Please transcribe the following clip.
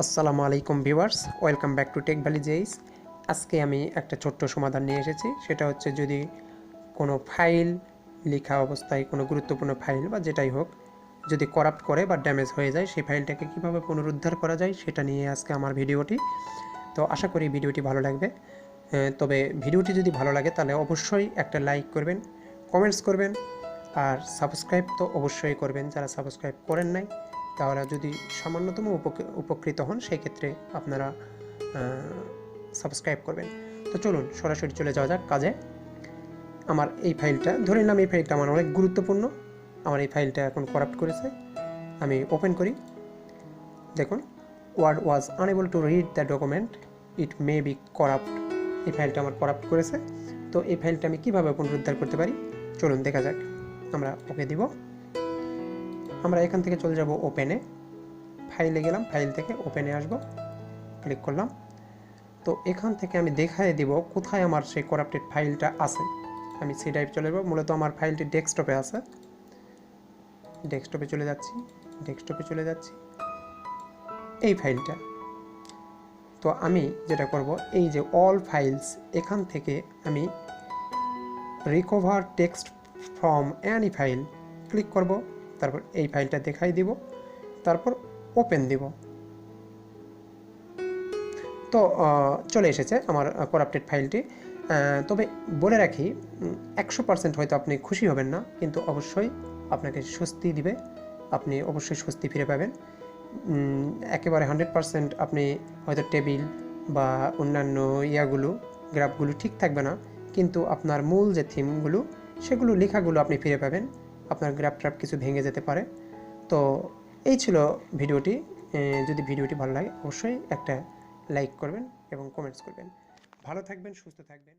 আসসালামু আলাইকুম viewers, welcome back to tech valley জেইস। আজকে আমি একটা ছোট্ট সমাধান নিয়ে এসেছি। সেটা হচ্ছে, যদি কোনো ফাইল লেখা অবস্থায় কোনো গুরুত্বপূর্ণ ফাইল বা যেটাই হোক যদি করাপ্ট করে বা ড্যামেজ হয়ে যায়, সেই ফাইলটাকে কীভাবে পুনরুদ্ধার করা যায় সেটা নিয়ে আজকে আমার ভিডিওটি। তো আশা করি ভিডিওটি ভালো লাগবে। তবে ভিডিওটি যদি ভালো লাগে তাহলে অবশ্যই একটা লাইক করবেন, কমেন্টস করবেন, আর সাবস্ক্রাইব তো অবশ্যই করবেন। যারা সাবস্ক্রাইব করেন নাই তাহলে যদি সামান্যতম উপকৃত হন, সেই ক্ষেত্রে আপনারা সাবস্ক্রাইব করবেন। তো চলুন সরাসরি চলে যাওয়া যাক কাজে। আমার এই ফাইলটা ধরে নিলাম, এই ফাইলটা আমার অনেক গুরুত্বপূর্ণ। আমার এই ফাইলটা এখন করাপ্ট করেছে। আমি ওপেন করি। দেখুন, Word was unable to read the document, it may be corrupt. এই ফাইলটা আমার করাপ্ট করেছে। তো এই ফাইলটা আমি কীভাবে পুনরুদ্ধার করতে পারি চলুন দেখা যাক। আমরা ওকে দিব। আমরা এখান থেকে চলে যাব ওপেনে, ফাইলে গেলাম, ফাইল থেকে ওপেনে আসব, ক্লিক করলাম। তো এখান থেকে আমি দেখাই দিব কোথায় আমার সেই করাপ্টেড ফাইলটা আছে। আমি সি ড্রাইভ চলে যাব। মূলত আমার ফাইলটি ডেস্কটপে আছে। ডেস্কটপে চলে যাচ্ছি, এই ফাইলটা। তো আমি যেটা করব, এই যে অল ফাইলস, এখান থেকে আমি recover text from Annie file click করব। তারপর এই ফাইলটা দেখাই দিব, তারপর ওপেন দিব। তো চলে এসেছে আমার করাপ্টেড ফাইলটি। তবে বলে রাখি, 100% হয়তো আপনি খুশি হবেন না, কিন্তু অবশ্যই আপনাকে স্বস্তি দিবে। আপনি অবশ্যই স্বস্তি ফিরে পাবেন। একেবারে 100% আপনি হয়তো টেবিল বা অন্যান্য গ্রাফগুলো ঠিক থাকবে না, কিন্তু আপনার মূল যে থিমগুলো, সেগুলো লেখাগুলো আপনি ফিরে পাবেন। আপনার গ্রাফ ট্রাফ কিছু ভেঙে যেতে পারে। তো এই ছিল ভিডিওটি। যদি ভিডিওটি ভালো লাগে অবশ্যই একটা লাইক করবেন এবং কমেন্টস করবেন। ভালো থাকবেন, সুস্থ থাকবেন।